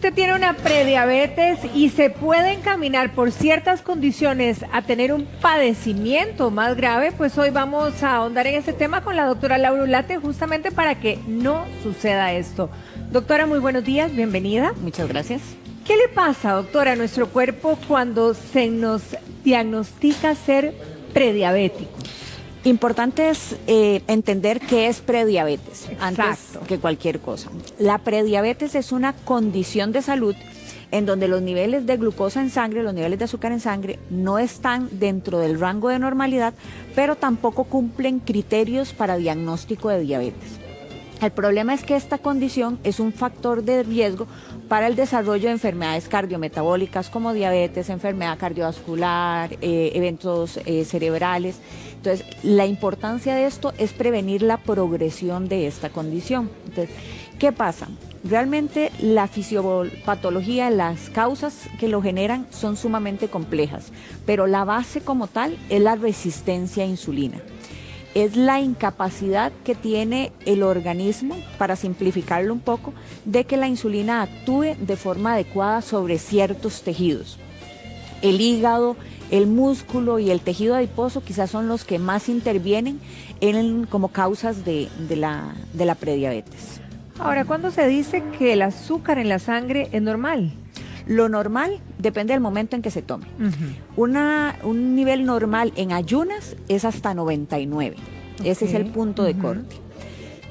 usted tiene una prediabetes y se puede encaminar por ciertas condiciones a tener un padecimiento más grave, pues hoy vamos a ahondar en ese tema con la doctora Laura Ulate, justamente para que no suceda esto. Doctora, muy buenos días, bienvenida. Muchas gracias. ¿Qué le pasa, doctora, a nuestro cuerpo cuando se nos diagnostica ser prediabético? Importante es entender qué es prediabetes. Exacto. Antes que cualquier cosa. La prediabetes es una condición de salud en donde los niveles de glucosa en sangre, los niveles de azúcar en sangre no están dentro del rango de normalidad, pero tampoco cumplen criterios para diagnóstico de diabetes. El problema es que esta condición es un factor de riesgo para el desarrollo de enfermedades cardiometabólicas como diabetes, enfermedad cardiovascular, eventos cerebrales. Entonces, la importancia de esto es prevenir la progresión de esta condición. Entonces, ¿qué pasa? Realmente la fisiopatología, las causas que lo generan son sumamente complejas, pero la base como tal es la resistencia a insulina. Es la incapacidad que tiene el organismo, para simplificarlo un poco, de que la insulina actúe de forma adecuada sobre ciertos tejidos. El hígado, el músculo y el tejido adiposo quizás son los que más intervienen como causas de la prediabetes. Ahora, ¿cuándo se dice que el azúcar en la sangre es normal? Lo normal depende del momento en que se tome. Un nivel normal en ayunas es hasta 99. Okay. Ese es el punto de corte.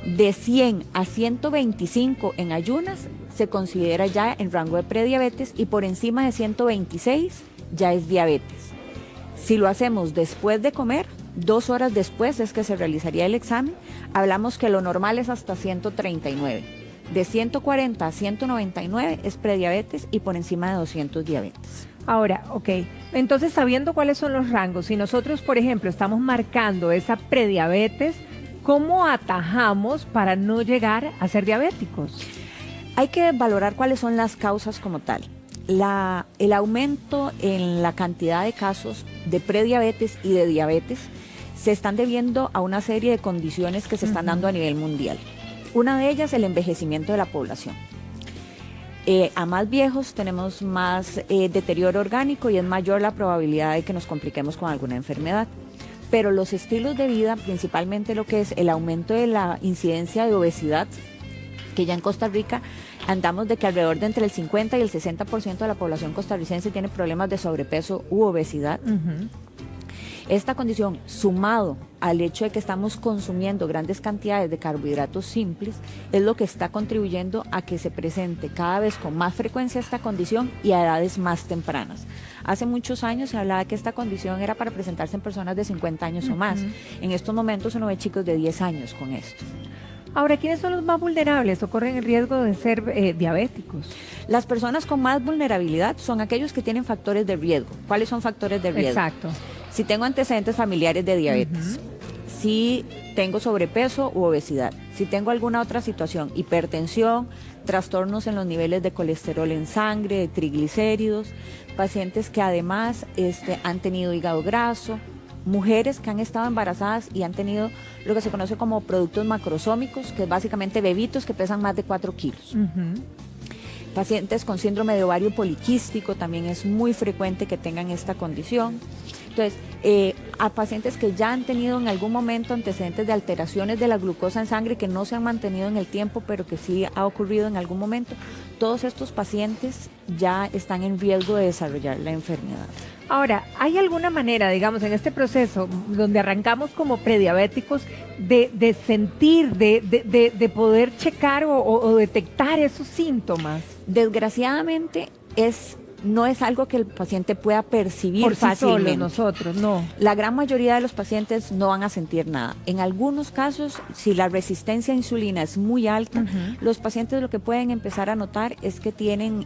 De 100 a 125 en ayunas se considera ya en rango de prediabetes y por encima de 126 ya es diabetes. Si lo hacemos después de comer, 2 horas después es que se realizaría el examen, hablamos que lo normal es hasta 139. De 140 a 199 es prediabetes y por encima de 200 diabetes. Ahora, ok, entonces sabiendo cuáles son los rangos, si nosotros, por ejemplo, estamos marcando esa prediabetes, ¿cómo atajamos para no llegar a ser diabéticos? Hay que valorar cuáles son las causas como tal. El aumento en la cantidad de casos de prediabetes y de diabetes se están debiendo a una serie de condiciones que se están dando a nivel mundial. Una de ellas, el envejecimiento de la población. A más viejos tenemos más deterioro orgánico y es mayor la probabilidad de que nos compliquemos con alguna enfermedad. Pero los estilos de vida, principalmente lo que es el aumento de la incidencia de obesidad, que ya en Costa Rica andamos de que alrededor de entre el 50 y el 60% de la población costarricense tiene problemas de sobrepeso u obesidad. Esta condición, sumado al hecho de que estamos consumiendo grandes cantidades de carbohidratos simples, es lo que está contribuyendo a que se presente cada vez con más frecuencia esta condición y a edades más tempranas. Hace muchos años se hablaba que esta condición era para presentarse en personas de 50 años o más. En estos momentos uno ve chicos de 10 años con esto. Ahora, ¿quiénes son los más vulnerables o corren el riesgo de ser diabéticos? Las personas con más vulnerabilidad son aquellos que tienen factores de riesgo. ¿Cuáles son factores de riesgo? Exacto. Si tengo antecedentes familiares de diabetes, si tengo sobrepeso u obesidad, si tengo alguna otra situación, hipertensión, trastornos en los niveles de colesterol en sangre, de triglicéridos, pacientes que además han tenido hígado graso, mujeres que han estado embarazadas y han tenido lo que se conoce como productos macrosómicos, que es básicamente bebitos que pesan más de 4 kilos. Pacientes con síndrome de ovario poliquístico también es muy frecuente que tengan esta condición. Entonces, a pacientes que ya han tenido en algún momento antecedentes de alteraciones de la glucosa en sangre que no se han mantenido en el tiempo, pero que sí ha ocurrido en algún momento, todos estos pacientes ya están en riesgo de desarrollar la enfermedad. Ahora, ¿hay alguna manera, digamos, en este proceso donde arrancamos como prediabéticos de sentir, de poder checar o detectar esos síntomas? Desgraciadamente no es algo que el paciente pueda percibir por sí fácilmente. Solos nosotros, no. La gran mayoría de los pacientes no van a sentir nada. En algunos casos, si la resistencia a insulina es muy alta, los pacientes lo que pueden empezar a notar es que tienen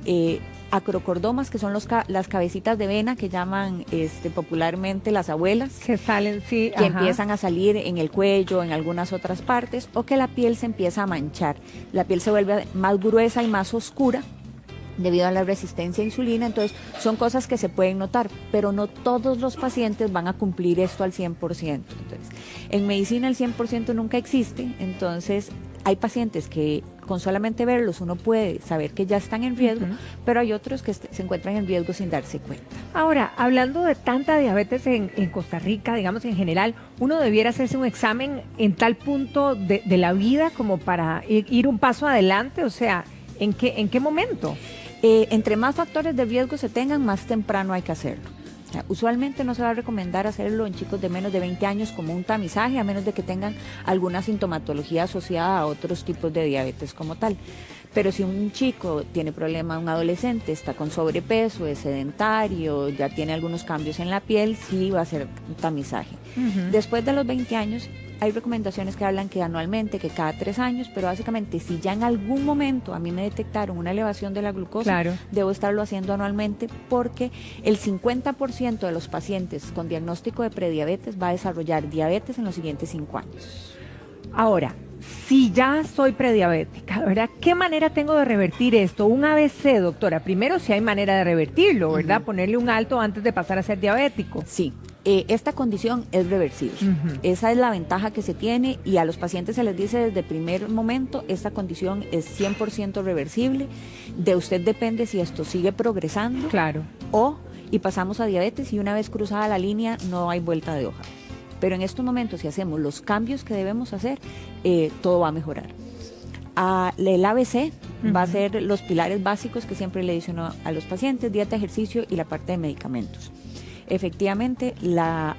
acrocordomas, que son las cabecitas de vena que llaman popularmente las abuelas. Que salen, sí. Que empiezan a salir en el cuello, en algunas otras partes, o que la piel se empieza a manchar. La piel se vuelve más gruesa y más oscura debido a la resistencia a insulina. Entonces son cosas que se pueden notar, pero no todos los pacientes van a cumplir esto al 100%. Entonces, en medicina el 100% nunca existe, entonces hay pacientes que con solamente verlos uno puede saber que ya están en riesgo, pero hay otros que se encuentran en riesgo sin darse cuenta. Ahora, hablando de tanta diabetes en Costa Rica, digamos en general, ¿uno debiera hacerse un examen en tal punto de la vida como para ir un paso adelante? O sea, ¿en qué momento? Entre más factores de riesgo se tengan, más temprano hay que hacerlo. O sea, usualmente no se va a recomendar hacerlo en chicos de menos de 20 años como un tamizaje, a menos de que tengan alguna sintomatología asociada a otros tipos de diabetes como tal. Pero si un chico tiene problema, un adolescente, está con sobrepeso, es sedentario, ya tiene algunos cambios en la piel, sí va a ser un tamizaje. Después de los 20 años, hay recomendaciones que hablan que anualmente, que cada 3 años, pero básicamente si ya en algún momento a mí me detectaron una elevación de la glucosa, claro, debo estarlo haciendo anualmente, porque el 50% de los pacientes con diagnóstico de prediabetes va a desarrollar diabetes en los siguientes 5 años. Ahora, si ya soy prediabética, ¿verdad? ¿Qué manera tengo de revertir esto? Un ABC, doctora. Primero, si hay manera de revertirlo, ¿verdad? Ponerle un alto antes de pasar a ser diabético. Sí. Esta condición es reversible. Esa es la ventaja que se tiene, y a los pacientes se les dice desde el primer momento, esta condición es 100% reversible. De usted depende si esto sigue progresando, claro, y pasamos a diabetes, y una vez cruzada la línea no hay vuelta de hoja. Pero en estos momentos, si hacemos los cambios que debemos hacer, todo va a mejorar. El ABC va a ser los pilares básicos que siempre le dicen a los pacientes: dieta, ejercicio y la parte de medicamentos. Efectivamente, la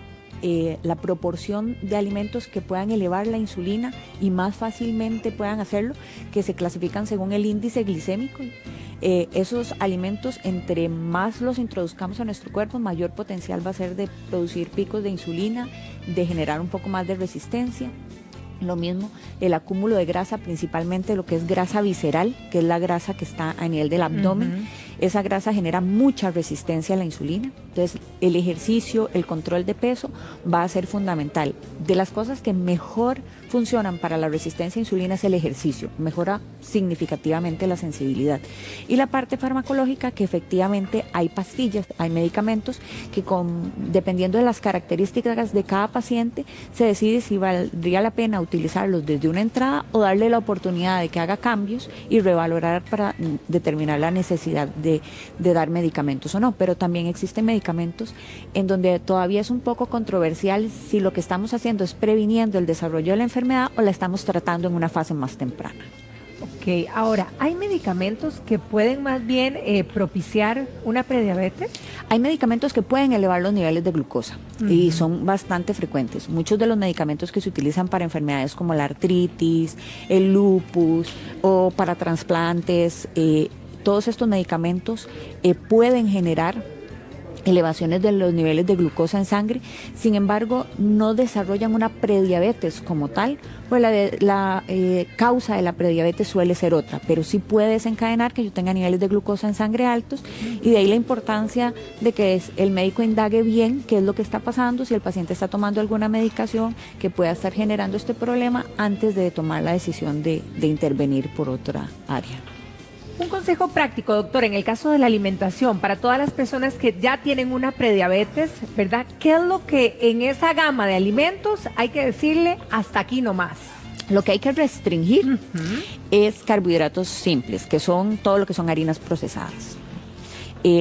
proporción de alimentos que puedan elevar la insulina y más fácilmente puedan hacerlo, que se clasifican según el índice glicémico, esos alimentos, entre más los introduzcamos a nuestro cuerpo, mayor potencial va a ser de producir picos de insulina, de generar un poco más de resistencia. Lo mismo, el acúmulo de grasa, principalmente lo que es grasa visceral, que es la grasa que está a nivel del abdomen. Esa grasa genera mucha resistencia a la insulina. Entonces, el ejercicio, el control de peso va a ser fundamental. De las cosas que mejor funcionan para la resistencia a insulina es el ejercicio. Mejora significativamente la sensibilidad. Y la parte farmacológica, que efectivamente hay pastillas, hay medicamentos que dependiendo de las características de cada paciente, se decide si valdría la pena utilizarlos desde una entrada o darle la oportunidad de que haga cambios y revalorar para determinar la necesidad de dar medicamentos o no. Pero también existen medicamentos en donde todavía es un poco controversial si lo que estamos haciendo es previniendo el desarrollo de la enfermedad o la estamos tratando en una fase más temprana. Ok, ahora, ¿hay medicamentos que pueden más bien propiciar una prediabetes? Hay medicamentos que pueden elevar los niveles de glucosa y son bastante frecuentes. Muchos de los medicamentos que se utilizan para enfermedades como la artritis, el lupus o para trasplantes, todos estos medicamentos pueden generar elevaciones de los niveles de glucosa en sangre. Sin embargo, no desarrollan una prediabetes como tal, pues la causa de la prediabetes suele ser otra, pero sí puede desencadenar que yo tenga niveles de glucosa en sangre altos, y de ahí la importancia de que el médico indague bien qué es lo que está pasando, si el paciente está tomando alguna medicación que pueda estar generando este problema antes de tomar la decisión de intervenir por otra área. Un consejo práctico, doctor, en el caso de la alimentación, para todas las personas que ya tienen una prediabetes, ¿verdad? ¿Qué es lo que en esa gama de alimentos hay que decirle hasta aquí nomás? Lo que hay que restringir es carbohidratos simples, que son todo lo que son harinas procesadas.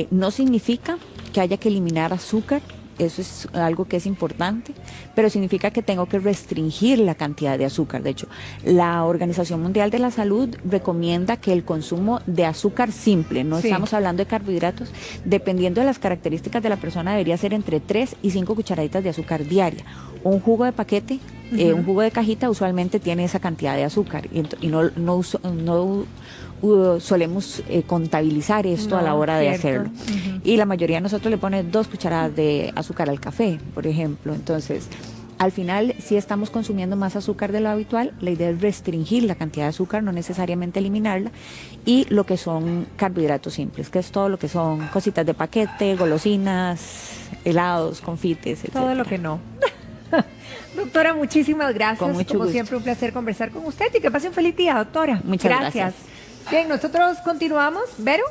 No significa que haya que eliminar azúcar, eso es algo que es importante, pero significa que tengo que restringir la cantidad de azúcar. De hecho, la Organización Mundial de la Salud recomienda que el consumo de azúcar simple, no estamos hablando de carbohidratos, dependiendo de las características de la persona, debería ser entre 3 y 5 cucharaditas de azúcar diaria. Un jugo de paquete, un jugo de cajita usualmente tiene esa cantidad de azúcar, y no solemos contabilizar esto a la hora de hacerlo. Y la mayoría de nosotros le pone 2 cucharadas de azúcar al café, por ejemplo. Entonces, al final, si estamos consumiendo más azúcar de lo habitual, la idea es restringir la cantidad de azúcar, no necesariamente eliminarla, y lo que son carbohidratos simples, que es todo lo que son cositas de paquete, golosinas, helados, confites, etc. Todo lo que no. Doctora, muchísimas gracias. Con mucho Como gusto. siempre, un placer conversar con usted, y que pase un feliz día, doctora. Muchas gracias. Bien, nosotros continuamos. ¿Vero?